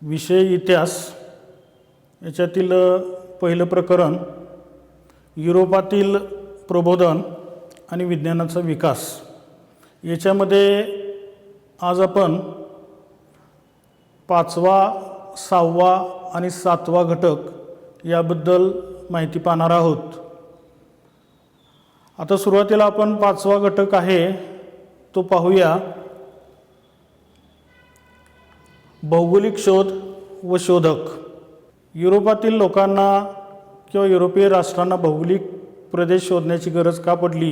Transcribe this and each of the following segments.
विषय इतिहास याच्यातील पहिलं प्रकरण युरोपातील प्रबोधन आणि विज्ञानाचा विकास। याच्यामध्ये आज आपण 5वा 6वा आणि 7वा घटक याबद्दल माहिती पाहणार आहोत। आता सुरुवातीला आपण 5वा घटक आहे तो पाहूया, भौगोलिक शोध व शोधक। युरोपातील लोकांना किंवा युरोपीय राष्ट्रांना भौगोलिक प्रदेश शोधण्याची गरज का पडली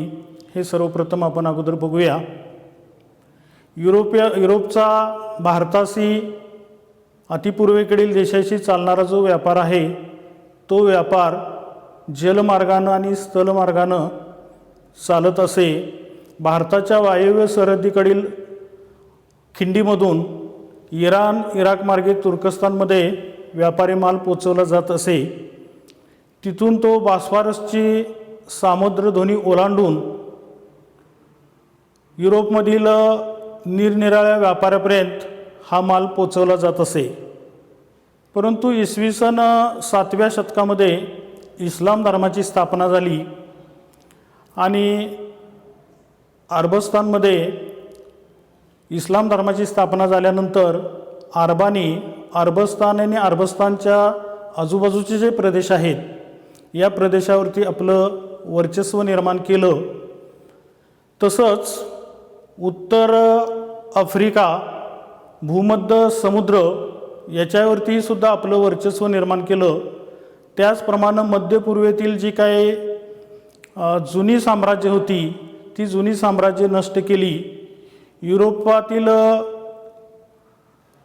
हे सर्वप्रथम आपण अगोदर बघूया। युरोपचा भारताशी अतिपूर्वेकडील देशाशी चालणारा जो व्यापार आहे तो व्यापार जलमार्गानं आणि स्थलमार्गानं चालत असे। भारताच्या वायव्य सरहद्दीकडील खिंडीमधून इराण इराक मार्गे तुर्कस्तानमध्ये व्यापारी माल पोचवला जात असे। तिथून तो बॉस्फोरसची सामुद्रधुनी ओलांडून युरोपमधील निरनिराळ्या व्यापाऱ्यापर्यंत हा माल पोचवला जात असे। परंतु इसवी सन 7व्या शतकामध्ये इस्लाम धर्माची स्थापना झाली आणि अरबस्तानमध्ये इस्लाम धर्माची स्थापना झाल्यानंतर अरबस्तान आणि अरबस्तानच्या आजूबाजूचे जे प्रदेश आहेत या प्रदेशावरती आपलं वर्चस्व निर्माण केलं। तसंच उत्तर आफ्रिका, भूमध्य समुद्र याच्यावरती सुद्धा आपलं वर्चस्व निर्माण केलं। त्याचप्रमाणे मध्य पूर्वेतील जी काही जुनी साम्राज्य होती ती जुनी साम्राज्य नष्ट केली। युरोपातील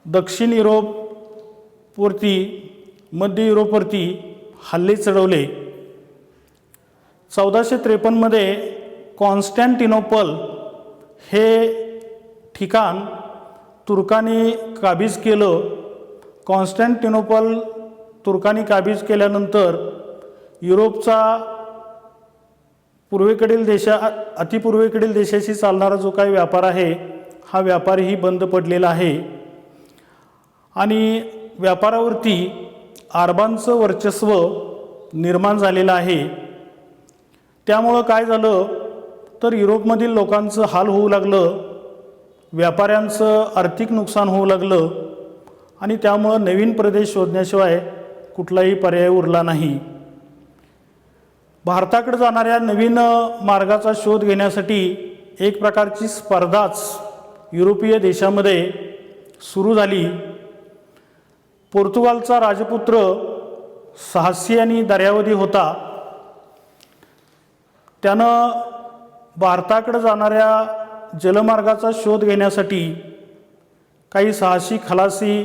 दक्षिण युरोपवरती मध्य युरोपवरती हल्ले चढवले। 1453 मध्ये कॉन्स्टँटिनोपल हे ठिकाण तुर्कांनी काबीज केलं। कॉन्स्टँटिनोपल तुर्कांनी काबीज केल्यानंतर युरोपचा अतिपूर्वेकडील देशाशी चालणारा जो काही व्यापार आहे हा व्यापारही बंद पडलेला आहे आणि व्यापारावरती अरबांचं वर्चस्व निर्माण झालेलं आहे। त्यामुळं काय झालं तर युरोपमधील लोकांचं हाल होऊ लागलं, व्यापाऱ्यांचं आर्थिक नुकसान होऊ लागलं आणि त्यामुळं नवीन प्रदेश शोधण्याशिवाय कुठलाही पर्याय उरला नाही। भारताकडे जाणाऱ्या नवीन मार्गाचा शोध घेण्यासाठी एक प्रकारची स्पर्धाच युरोपीय देशामध्ये सुरू झाली। पोर्तुगालचा राजपुत्र साहसी आणि दर्यावादी होता। त्यानं भारताकडे जाणाऱ्या जलमार्गाचा शोध घेण्यासाठी काही साहसी खलासी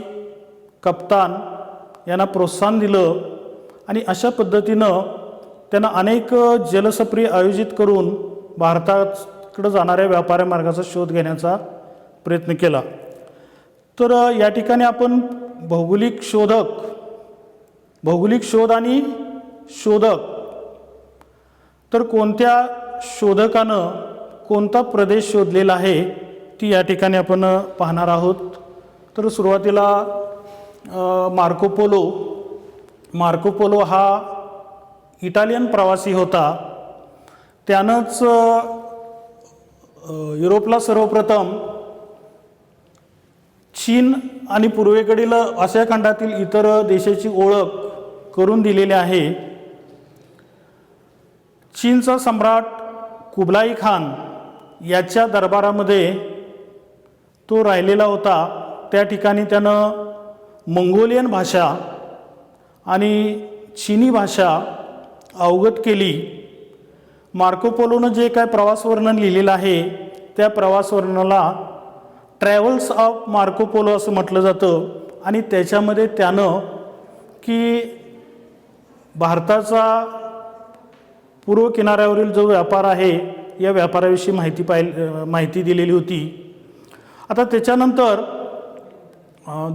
कप्तान यांना प्रोत्साहन दिलं आणि अशा पद्धतीनं त्यांना अनेक जलसफरी आयोजित करून भारताकडे जाणाऱ्या व्यापारी मार्गाचा शोध घेण्याचा प्रयत्न केला। तर या ठिकाणी आपण भौगोलिक शोध आणि शोधक, तर कोणत्या शोधकानं कोणता प्रदेश शोधलेला आहे ती या ठिकाणी आपण पाहणार आहोत। तर सुरुवातीला मार्को पोलो हा इटालियन प्रवासी होता। त्यानंच युरोपला सर्वप्रथम चीन आणि पूर्वेकडील आशिया खंडातील इतर देशाची ओळख करून दिलेली आहे। चीनचा सम्राट कुबलाई खान याच्या दरबारामध्ये तो राहिलेला होता। त्या ठिकाणी त्यानं मंगोलियन भाषा आणि चीनी भाषा अवगत केली। मार्को पोलोनं जे काय प्रवास वर्णन लिहिलेलं आहे त्या प्रवास वर्णनाला ट्रॅव्हल्स ऑफ मार्को पोलो असं म्हटलं जातं आणि त्याच्यामध्ये त्यानं की भारताचा पूर्व किनाऱ्यावरील जो व्यापार आहे या व्यापाराविषयी माहिती दिलेली होती। आता त्याच्यानंतर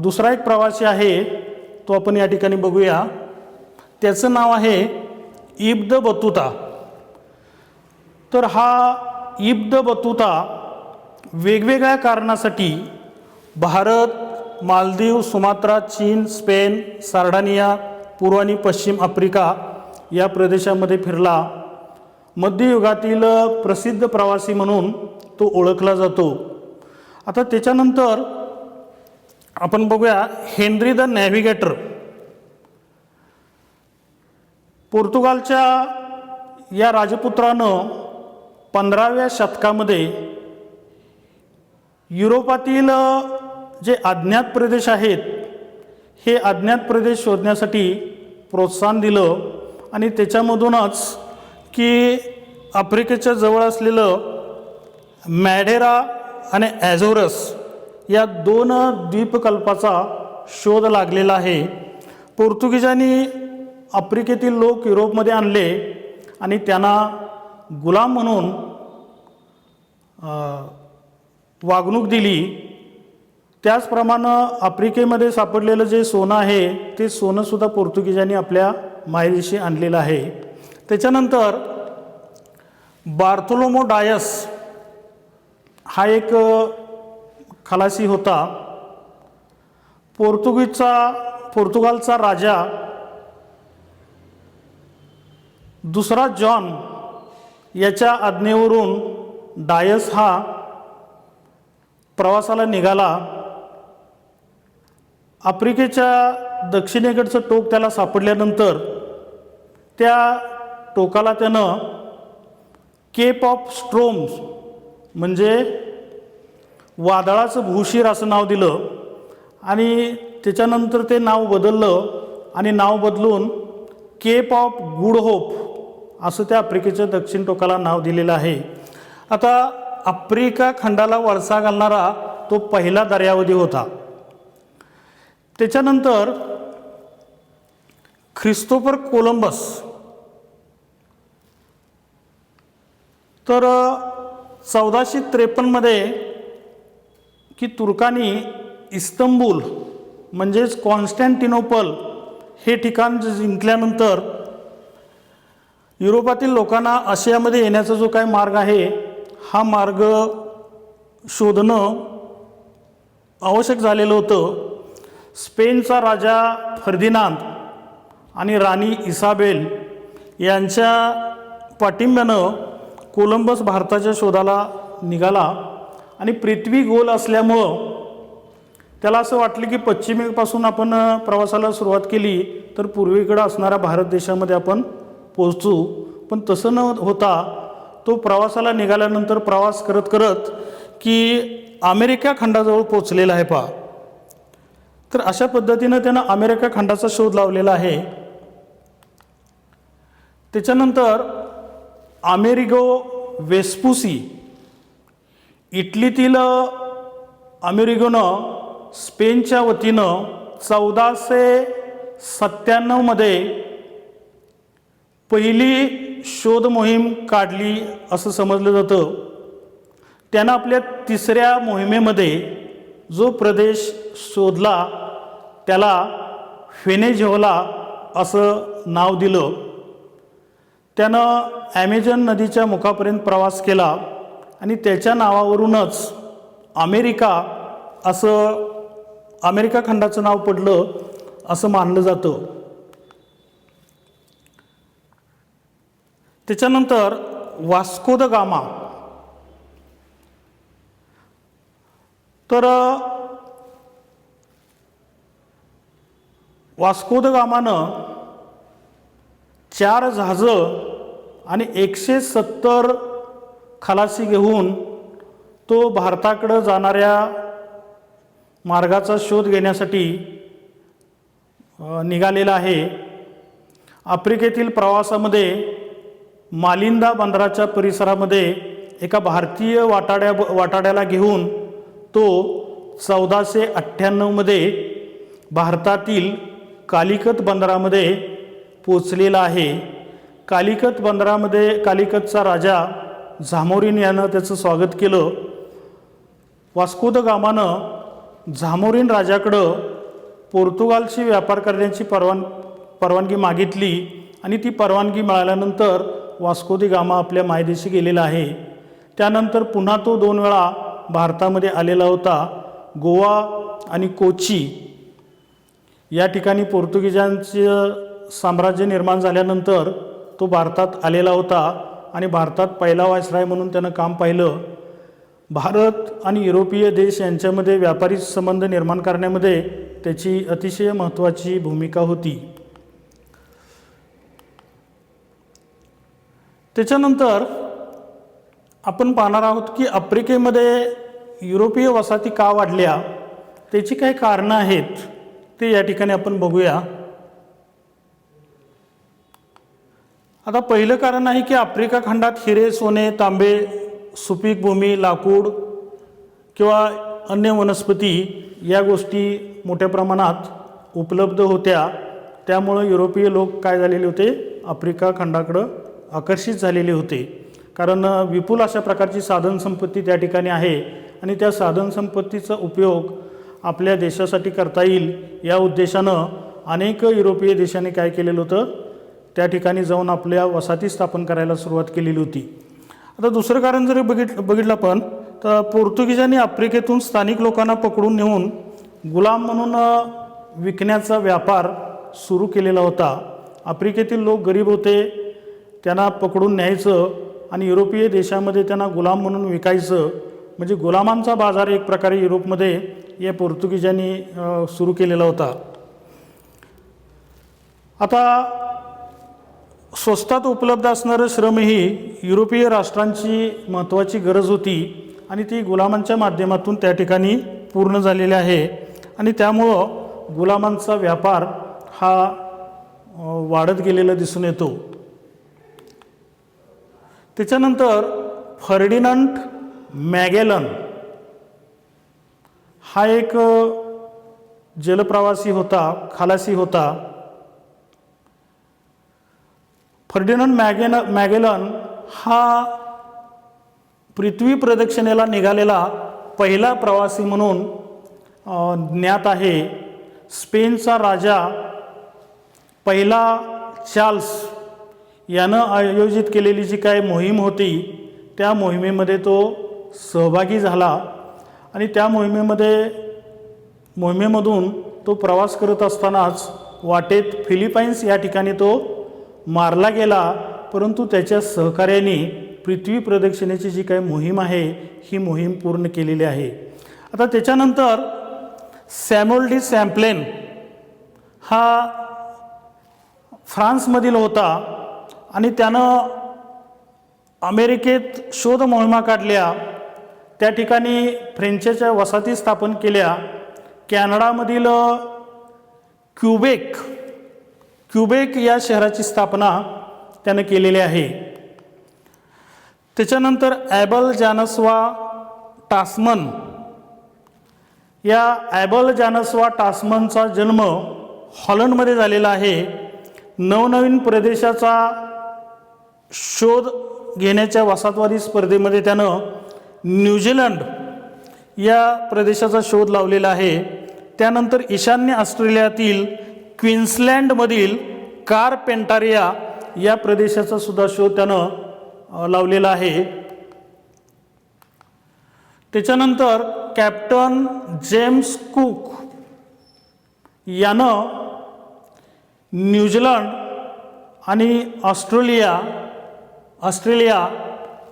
दुसरा एक प्रवासी आहे तो आपण या ठिकाणी बघूया। त्याचं नाव आहे इब्न बतूता। तर हा इब्न बतूता वेगवेगळ्या कारणासाठी भारत मालदीव, सुमात्रा, चीन, स्पेन, सार्डिनिया, पूर्व आणि पश्चिम आफ्रिका या प्रदेशामध्ये फिरला. मध्ययुगातील प्रसिद्ध प्रवासी म्हणून तो ओळखला जातो. आता त्याच्यानंतर आपण बघूया हेनरी द नॅव्हिगेटर. पोर्तुगालच्या या राजपुत्रानं 15व्या शतकामध्ये युरोपातील जे अज्ञात प्रदेश आहेत हे अज्ञात प्रदेश शोधण्यासाठी प्रोत्साहन दिलं आणि त्याच्यामधूनच की आफ्रिकेच्या जवळ असलेलं मॅडेरा आणि ॲझोरस या 2 द्वीपकल्पाचा शोध लागलेला आहे. पोर्तुगीजांनी आफ्रिकेतील लोक युरोपमध्ये आणले आणि त्यांना गुलाम म्हणून वागणूक दिली. त्याचप्रमाणे आफ्रिकेमध्ये सापडलेलं जे सोनं आहे ते सोनंसुद्धा पोर्तुगीजांनी आपल्या मायदेशी आणलेलं आहे. त्याच्यानंतर बार्थोलोमो डायस हा एक खलासी होता. पोर्तुगालचा राजा दुसरा जॉन याच्या आज्ञेवरून डायस हा प्रवासाला निघाला. आफ्रिकेच्या दक्षिणेकडचं टोक त्याला सापडल्यानंतर त्या टोकाला त्यानं केप ऑफ स्ट्रोम्स म्हणजे वादळाचं भूशिर असं नाव दिलं आणि त्याच्यानंतर ते नाव बदललं आणि नाव बदलून केप ऑफ गुड होप असं त्या आफ्रिकेच्या दक्षिण टोकाला नाव दिलेलं आहे. आता आफ्रिका खंडाला वळसा घालणारा तो पहिला दर्यावधी होता. त्याच्यानंतर ख्रिस्तोफर कोलंबस तर 1453 की तुर्कांनी इस्तंबूल म्हणजेच कॉन्स्टँटिनोपल हे ठिकाण जिंकल्यानंतर युरोपातील लोकांना आशियामध्ये येण्याचा जो काही मार्ग आहे हा मार्ग शोधणं आवश्यक झालेलं होतं. स्पेनचा राजा फर्दिनांद आणि राणी इसाबेल यांच्या पाठिंब्यानं कोलंबस भारताच्या शोधाला निघाला आणि पृथ्वी गोल असल्यामुळं त्याला असं वाटलं की पश्चिमेपासून आपण प्रवासाला सुरुवात केली तर पूर्वेकडं असणाऱ्या भारत देशामध्ये आपण पोहोचू. पण तसं न होता तो प्रवासाला निघाल्यानंतर प्रवास करत करत की अमेरिका खंडाजवळ पोचलेला आहे पहा. तर अशा पद्धतीनं त्यानं अमेरिका खंडाचा शोध लावलेला आहे. त्याच्यानंतर अमेरिगो वेस्पुसी इटलीतील अमेरिगोनं स्पेनच्या वतीनं 1497 पहिली शोध मोहीम काढली असं समजलं जातं. त्यानं आपल्या 3ऱ्या मोहिमेमध्ये जो प्रदेश शोधला त्याला व्हेनेझुएला असं नाव दिलं. त्यानं ॲमेझॉन नदीच्या मुखापर्यंत प्रवास केला आणि त्याच्या नावावरूनच अमेरिका खंडाचं नाव पडलं असं मानलं जातं. त्याच्यानंतर वास्को द गामा तर वास्को द गामानं 4 जहाजं आणि 170 खलासी घेऊन तो भारताकडं जाणाऱ्या मार्गाचा शोध घेण्यासाठी निघालेला आहे. आफ्रिकेतील प्रवासामध्ये मालिंदा बंदराच्या परिसरामध्ये एका भारतीय वाटाड्याला घेऊन तो 1498 भारतातील कालिकत बंदरामध्ये पोचलेला आहे. कालिकत बंदरामध्ये कालिकतचा राजा झामोरिन यानं त्याचं स्वागत केलं. वास्को द गामानं झामोरिन राजाकडं पोर्तुगालशी व्यापार करण्याची परवानगी मागितली आणि ती परवानगी मिळाल्यानंतर वास्को द गामा आपल्या मायदेशी गेलेला आहे. त्यानंतर पुन्हा तो 2 वेळा भारतामध्ये आलेला होता. गोवा आणि कोची या ठिकाणी पोर्तुगीजांचं साम्राज्य निर्माण झाल्यानंतर तो भारतात आलेला होता आणि भारतात पहिला व्हायसराय म्हणून त्यानं काम पाहिलं. भारत आणि युरोपीय देश यांच्यामध्ये व्यापारी संबंध निर्माण करण्यामध्ये त्याची अतिशय महत्त्वाची भूमिका होती. त्याच्यानंतर आपण पाहणार आहोत की आफ्रिकेमध्ये युरोपीय वसाहती का वाढल्या, त्याची काही कारणं आहेत ते या ठिकाणी आपण बघूया. आता पहिलं कारण आहे की आफ्रिका खंडात हिरे, सोने, तांबे, सुपीक भूमी, लाकूड किंवा अन्य वनस्पती या गोष्टी मोठ्या प्रमाणात उपलब्ध होत्या. त्यामुळं युरोपीय लोक काय झालेले होते, आफ्रिका खंडाकडं आकर्षित झालेले होते. कारण विपुल अशा प्रकारची साधनसंपत्ती त्या ठिकाणी आहे आणि त्या साधनसंपत्तीचा उपयोग आपल्या देशासाठी करता येईल या उद्देशानं अनेक युरोपीय देशांनी काय केलेलं होतं, त्या ठिकाणी जाऊन आपल्या वसाहती स्थापन करायला सुरुवात केलेली होती. आता दुसरं कारण जरी बघितलं आपण तर पोर्तुगीजांनी आफ्रिकेतून स्थानिक लोकांना पकडून नेऊन गुलाम म्हणून विकण्याचा व्यापार सुरू केलेला होता. आफ्रिकेतील लोक गरीब होते, त्यांना पकडून न्यायचं आणि युरोपीय देशामध्ये त्यांना गुलाम म्हणून विकायचं. म्हणजे गुलामांचा बाजार एक प्रकारे युरोपमध्ये या पोर्तुगीजांनी सुरू केलेला होता. आता स्वस्तात उपलब्ध असणारं श्रमही युरोपीय राष्ट्रांची महत्त्वाची गरज होती आणि ती गुलामांच्या माध्यमातून त्या ठिकाणी पूर्ण झालेली आहे आणि त्यामुळं गुलामांचा व्यापार हा वाढत गेलेला दिसून येतो. त्याच्यानंतर फर्डिनांड मॅगेलन हा एक जलप्रवासी होता, खलासी होता. फर्डिनांड मॅगेलन हा पृथ्वी प्रदक्षिणेला निघालेला पहिला प्रवासी म्हणून ज्ञात आहे. स्पेनचा राजा पहिला चार्ल्स यानं आयोजित केलेली जी काय मोहीम होती त्या मोहिमेमध्ये तो सहभागी झाला आणि त्या मोहिमेमधून तो प्रवास करत असतानाच वाटेत फिलिपाईन्स या ठिकाणी तो मारला गेला. परंतु त्याच्या सहकार्याने पृथ्वी प्रदक्षिणेची जी काही मोहीम आहे ही मोहीम पूर्ण केलेली आहे. आता त्याच्यानंतर सॅम्युएल डी चॅम्प्लेन हा फ्रान्समधील होता आणि त्यानं अमेरिकेत शोध मोहिमा काढल्या. त्या ठिकाणी फ्रेंचच्या वसाहती स्थापन केल्या. कॅनडामधील क्युबेक या शहराची स्थापना त्यानं केलेली आहे. त्याच्यानंतर ॲबल जानसवा टास्मन या ॲबल जानसवा टास्मनचा जन्म हॉलंडमध्ये झालेला आहे. नवनवीन प्रदेशाचा शोध घेण्याच्या वसाहतवादी स्पर्धेमध्ये त्यानं न्यूझीलंड या प्रदेशाचा शोध लावलेला आहे. त्यानंतर ईशान्य ऑस्ट्रेलियातील क्वीन्सलँडमधील कारपेंटारिया या प्रदेशाचा सुद्धा शोध त्यानं लावलेला आहे. त्याच्यानंतर कॅप्टन जेम्स कुक यानं न्यूझीलंड आणि ऑस्ट्रेलिया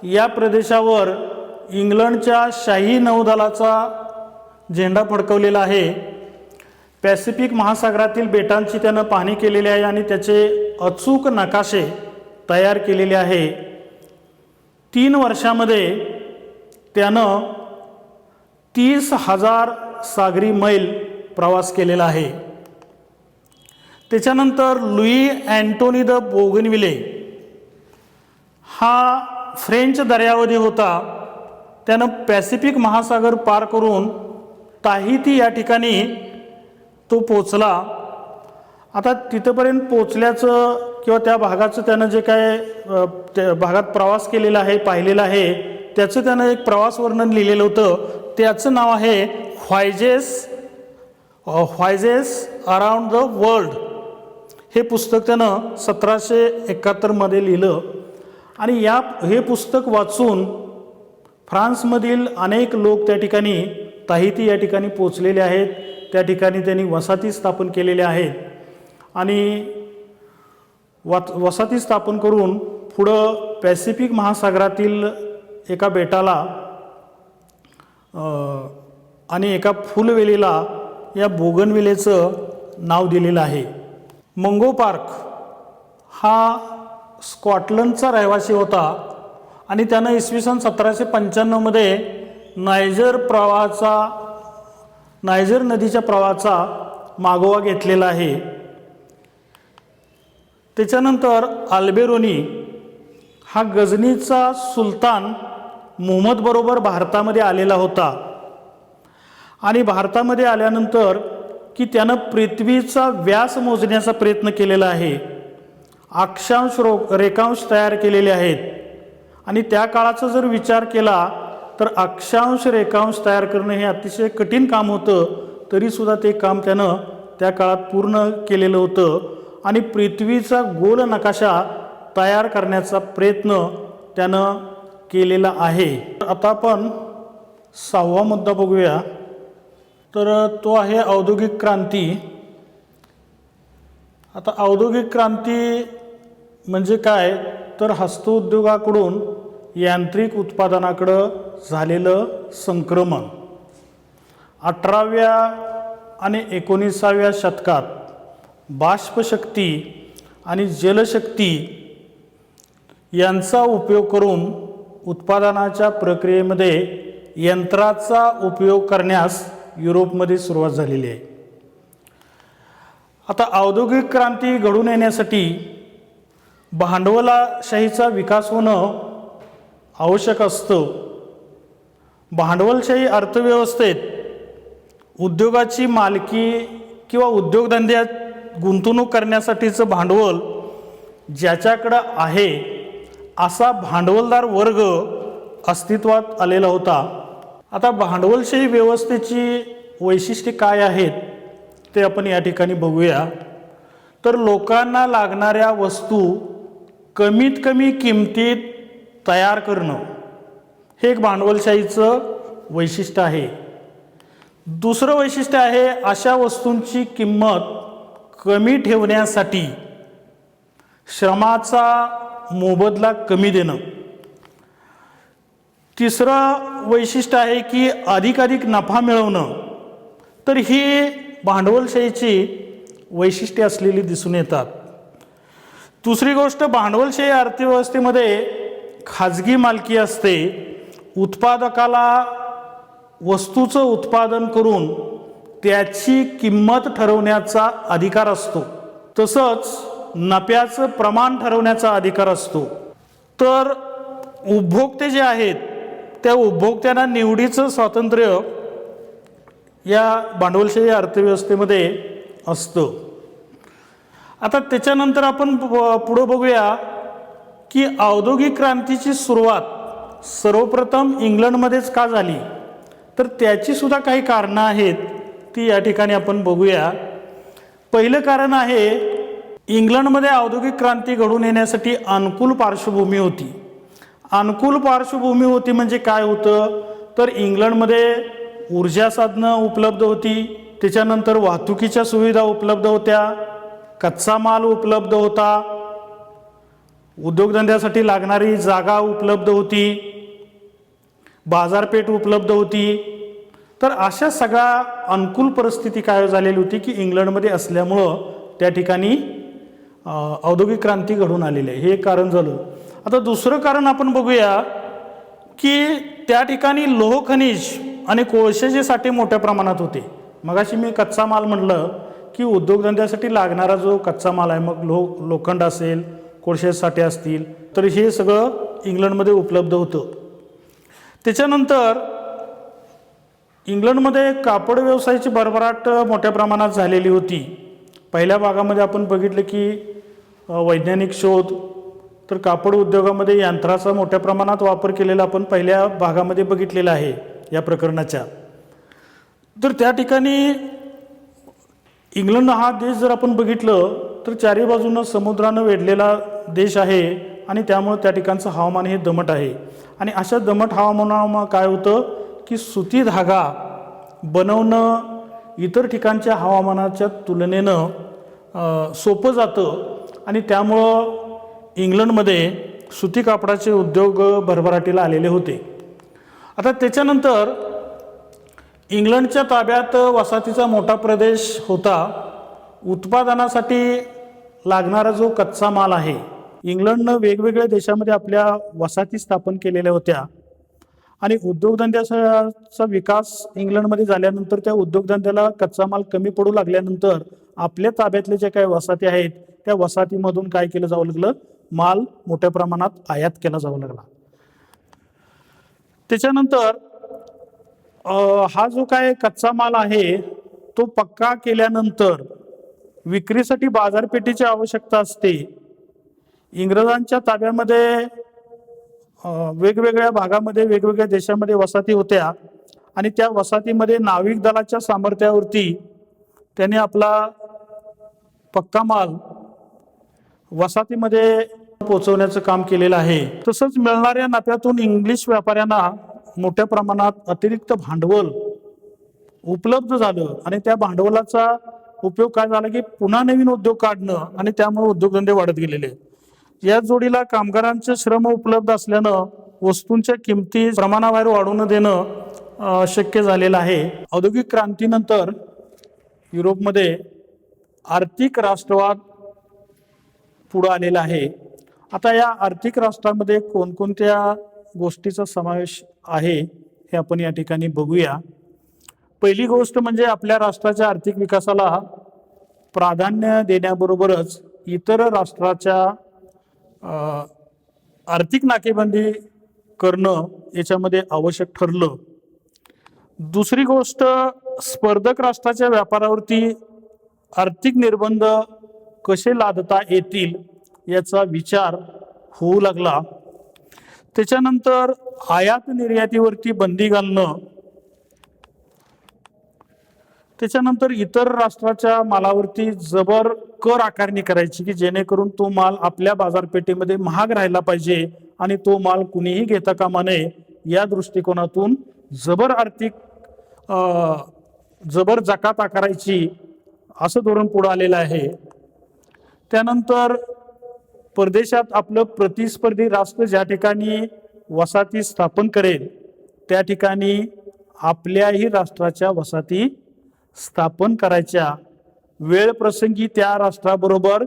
या प्रदेशावर इंग्लंडच्या शाही नौदलाचा झेंडा फडकवलेला आहे. पॅसिफिक महासागरातील बेटांची त्यानं पाहणी केलेली आहे आणि त्याचे अचूक नकाशे तयार केलेले आहे. 3 वर्षामध्ये त्यानं 30,000 सागरी मैल प्रवास केलेला आहे. त्याच्यानंतर लुई अँटोनी द बोगनविले हा फ्रेंच दर्यावधी होता. त्यानं पॅसिफिक महासागर पार करून ताहिती या ठिकाणी तो पोचला. आता तिथंपर्यंत पोचल्याचं किंवा त्या भागाचं त्यानं जे काय त्या भागात प्रवास केलेला आहे, पाहिलेलं आहे, त्याचं त्यानं एक प्रवास वर्णन लिहिलेलं होतं. त्याचं नाव आहे व्हॉयजेस अराउंड द वर्ल्ड. हे पुस्तक त्यानं 1771 लिहिलं आणि हे पुस्तक वाचून फ्रान्समधील अनेक लोक त्या ठिकाणी ताहिती या ठिकाणी पोचलेले आहेत. त्या ठिकाणी त्यांनी वसाहती स्थापन केलेल्या आहेत आणि वसाहती स्थापन करून पुढं पॅसिफिक महासागरातील एका बेटाला आणि एका फुलवेलीला या बोगनविलेचं नाव दिलेलं आहे. मंगो पार्क हा स्कॉटलंडचा रहिवासी होता आणि त्यानं इसवी सन 1795मध्ये नायजर नदीच्या प्रवाहाचा मागोवा घेतलेला आहे. त्याच्यानंतर अल्बेरोनी हा गझनीचा सुलतान मुहम्मद बरोबर भारतामध्ये आलेला होता आणि भारतामध्ये आल्यानंतर की त्यानं पृथ्वीचा व्यास मोजण्याचा प्रयत्न केलेला आहे. अक्षांश रेखांश तयार केलेले आहेत आणि त्या काळाचा जर विचार केला तर अक्षांश रेखांश तयार करणं हे अतिशय कठीण काम होतं. तरीसुद्धा ते काम त्यानं त्या काळात पूर्ण केलेलं होतं आणि पृथ्वीचा गोल नकाशा तयार करण्याचा प्रयत्न त्यानं केलेला आहे. आता आपण 6वा मुद्दा बघूया. तर तो आहे औद्योगिक क्रांती. आता औद्योगिक क्रांती म्हणजे काय तर हस्तउद्योगाकडून यांत्रिक उत्पादनाकडं झालेलं संक्रमण. 18व्या आणि 19व्या शतकात बाष्पशक्ती आणि जलशक्ती यांचा उपयोग करून उत्पादनाच्या प्रक्रियेमध्ये यंत्राचा उपयोग करण्यास युरोपमध्ये सुरुवात झालेली आहे. आता औद्योगिक क्रांती घडून येण्यासाठी भांडवलशाहीचा विकास होणं आवश्यक असतं. भांडवलशाही अर्थव्यवस्थेत उद्योगाची मालकी किंवा उद्योगधंद्यात गुंतवणूक करण्यासाठीचं भांडवल ज्याच्याकडं आहे असा भांडवलदार वर्ग अस्तित्वात आलेला होता. आता भांडवलशाही व्यवस्थेची वैशिष्ट्ये काय आहेत ते आपण या ठिकाणी बघूया. तर लोकांना लागणाऱ्या वस्तू कमीत कमी किमतीत तयार करणं हे एक भांडवलशाहीचं वैशिष्ट्य आहे. दुसरं वैशिष्ट्य आहे अशा वस्तूंची किंमत कमी ठेवण्यासाठी श्रमाचा मोबदला कमी देणं. तिसरं वैशिष्ट्य आहे की अधिकाधिक नफा मिळवणं. तर ही भांडवलशाहीची वैशिष्ट्ये असलेली दिसून येतात. दुसरी गोष्ट भांडवलशाही अर्थव्यवस्थेमध्ये खाजगी मालकी असते. उत्पादकाला वस्तूचं उत्पादन करून त्याची किंमत ठरवण्याचा अधिकार असतो. तसंच नफ्याचं प्रमाण ठरवण्याचा अधिकार असतो. तर उपभोक्ते जे आहेत त्या उपभोक्त्यांना निवडीचं स्वातंत्र्य या भांडवलशाही अर्थव्यवस्थेमध्ये असतं. आता त्याच्यानंतर आपण पुढं बघूया की औद्योगिक क्रांतीची सुरुवात सर्वप्रथम इंग्लंडमध्येच का झाली तर त्याची सुद्धा काही कारणं आहेत ती या ठिकाणी आपण बघूया. पहिलं कारण आहे इंग्लंडमध्ये औद्योगिक क्रांती घडून येण्यासाठी अनुकूल पार्श्वभूमी होती. अनुकूल पार्श्वभूमी होती म्हणजे काय होतं तर इंग्लंडमध्ये ऊर्जा साधनं उपलब्ध होती. त्याच्यानंतर वाहतुकीच्या सुविधा उपलब्ध होत्या. कच्चा माल उपलब्ध होता. उद्योगधंद्यासाठी लागणारी जागा उपलब्ध होती. बाजारपेठ उपलब्ध होती. तर अशा सगळ्या अनुकूल परिस्थिती काय झालेली होती की इंग्लंडमध्ये असल्यामुळं त्या ठिकाणी औद्योगिक क्रांती घडून आलेली आहे. हे एक कारण झालं. आता दुसरं कारण आपण बघूया की त्या ठिकाणी लोह खनिज आणि कोळशाचे साठे मोठ्या प्रमाणात होते. मगाशी मी कच्चा माल म्हटलं की उद्योगधंद्यासाठी लागणारा जो कच्चा माल आहे मग लोखंड असेल कोळशाचे साठे असतील तर हे सगळं इंग्लंडमध्ये उपलब्ध होतं. त्याच्यानंतर इंग्लंडमध्ये कापड व्यवसायाची भरभराट मोठ्या प्रमाणात झालेली होती. पहिल्या भागामध्ये आपण बघितलं की वैज्ञानिक शोध तर कापड उद्योगामध्ये यंत्राचा मोठ्या प्रमाणात वापर केलेला आपण पहिल्या भागामध्ये बघितलेला आहे या प्रकरणाच्या. तर त्या ठिकाणी इंग्लंड हा देश जर आपण बघितलं तर चारी बाजूनं समुद्रानं वेढलेला देश आहे आणि त्यामुळे त्या ठिकाणचं हवामान हे दमट आहे. आणि अशा दमट हवामानामुळे काय होतं की सुती धागा बनवणं इतर ठिकाणच्या हवामानाच्या तुलनेनं सोपं जातं आणि त्यामुळं इंग्लंडमध्ये सुती कापडाचे उद्योग भरभराटीला आलेले होते. आता त्याच्यानंतर इंग्लंडच्या ताब्यात वसाहतीचा मोठा प्रदेश होता. उत्पादनासाठी लागणारा जो कच्चा माल आहे, इंग्लंडनं वेगवेगळ्या देशामध्ये आपल्या वसाहती स्थापन केलेल्या होत्या आणि उद्योगधंद्याचा विकास इंग्लंडमध्ये झाल्यानंतर त्या उद्योगधंद्याला कच्चा माल कमी पडू लागल्यानंतर आपल्या ताब्यातले जे काही वसाहती आहेत त्या वसाहतीमधून काय केलं जावं लागलं, माल मोठ्या प्रमाणात आयात केला जावं लागला. त्याच्यानंतर हा जो काय कच्चा माल आहे तो पक्का केल्यानंतर विक्रीसाठी बाजारपेठेची आवश्यकता असते. इंग्रजांच्या ताब्यामध्ये वेगवेगळ्या भागामध्ये वेगवेगळ्या देशामध्ये वसाहती होत्या आणि त्या वसाहतीमध्ये नाविक दलाच्या सामर्थ्यावरती त्याने आपला पक्का माल वसाहतीमध्ये पोहोचवण्याचं काम केलेलं आहे. तसंच मिळणाऱ्या नफ्यातून इंग्लिश व्यापाऱ्यांना मोठ्या प्रमाणात अतिरिक्त भांडवल उपलब्ध झालं आणि त्या भांडवलाचा उपयोग काय झाला की पुन्हा नवीन उद्योग काढणं आणि त्यामुळे उद्योगधंदे वाढत गेलेले. या जोडीला कामगारांचे श्रम उपलब्ध असल्यानं वस्तूंच्या किमती प्रमाणाबाहेर वाढवून देणं शक्य झालेलं आहे. औद्योगिक क्रांतीनंतर युरोपमध्ये आर्थिक राष्ट्रवाद पुढे आलेला आहे. आता या आर्थिक राष्ट्रामध्ये कोणकोणत्या गोष्टीचा समावेश आहे हे आपण या ठिकाणी बघूया. पहिली गोष्ट म्हणजे आपल्या राष्ट्राच्या आर्थिक विकासाला प्राधान्य देण्याबरोबरच इतर राष्ट्राच्या आर्थिक नाकेबंदी करणं याच्यामध्ये आवश्यक ठरलं. दुसरी गोष्ट, स्पर्धक राष्ट्राच्या व्यापारावरती आर्थिक निर्बंध कसे लादता येतील याचा विचार होऊ लागला. त्याच्यानंतर आयात निर्यातीवरती बंदी घालणं, त्याच्यानंतर इतर राष्ट्राच्या मालावरती जबर कर आकारणी करायची की जेणेकरून तो माल आपल्या बाजारपेठेमध्ये महाग राहिला पाहिजे आणि तो माल कुणीही घेता कामा नये, या दृष्टिकोनातून जबर जकात आकारायची असं धोरण पुढे आलेलं आहे. त्यानंतर परदेशात आपलं प्रतिस्पर्धी राष्ट्र ज्या ठिकाणी वसाहती स्थापन करेल त्या ठिकाणी आपल्याही राष्ट्राच्या वसाहती स्थापन करायच्या. वेळ प्रसंगी त्या राष्ट्राबरोबर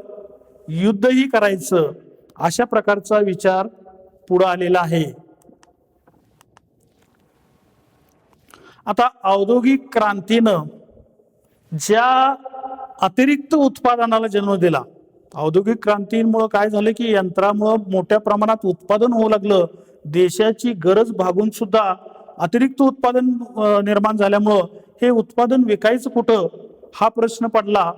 युद्धही करायचं, अशा प्रकारचा विचार पुढे आलेला आहे. आता औद्योगिक क्रांतीनं ज्या अतिरिक्त उत्पादनाला जन्म दिला, औद्योगिक क्रांतीमुळे काय झालं की यंत्रामुळे मोठ्या प्रमाणात उत्पादन होऊ लागलं. देशाची गरज भागून सुद्धा अतिरिक्त उत्पादन निर्माण झाल्यामुळं हे उत्पादन विकायचं कुठं हा प्रश्न पडला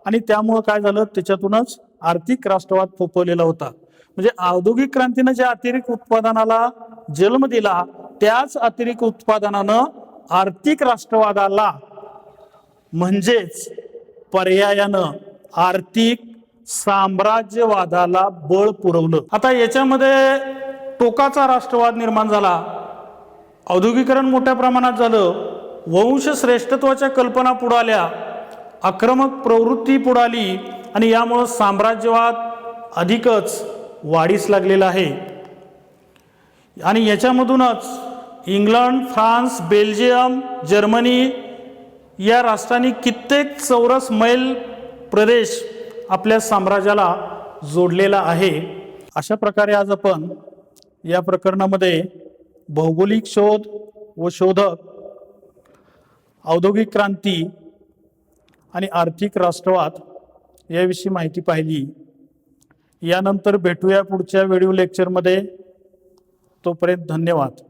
आणि त्यामुळं काय झालं, त्याच्यातूनच आर्थिक राष्ट्रवाद फोफवलेला होता. म्हणजे औद्योगिक क्रांतीनं ज्या अतिरिक्त उत्पादनाला जन्म दिला त्याच अतिरिक्त उत्पादनानं आर्थिक राष्ट्रवादाला म्हणजेच पर्यायानं आर्थिक साम्राज्यवादाला बळ पुरवलं. आता याच्यामध्ये टोकाचा राष्ट्रवाद निर्माण झाला, औद्योगिकरण मोठ्या प्रमाणात झालं, वंश श्रेष्ठत्वाच्या कल्पना पुढे आल्या, आक्रमक प्रवृत्ती पुढे आली आणि यामुळे साम्राज्यवाद अधिकच वाढीस लागलेला आहे. आणि याच्यामधूनच इंग्लंड, फ्रान्स, बेल्जियम, जर्मनी या राष्ट्रांनी कित्येक चौरस मैल प्रदेश आपल्या साम्राज्याला जोडलेला आहे. अशा प्रकारे आज आपण या प्रकरणामध्ये भौगोलिक शोध व शोधक, औद्योगिक क्रांती आणि आर्थिक राष्ट्रवाद याविषयी माहिती पाहिली. यानंतर भेटूया पुढच्या व्हिडिओ लेक्चरमध्ये. तोपर्यंत धन्यवाद.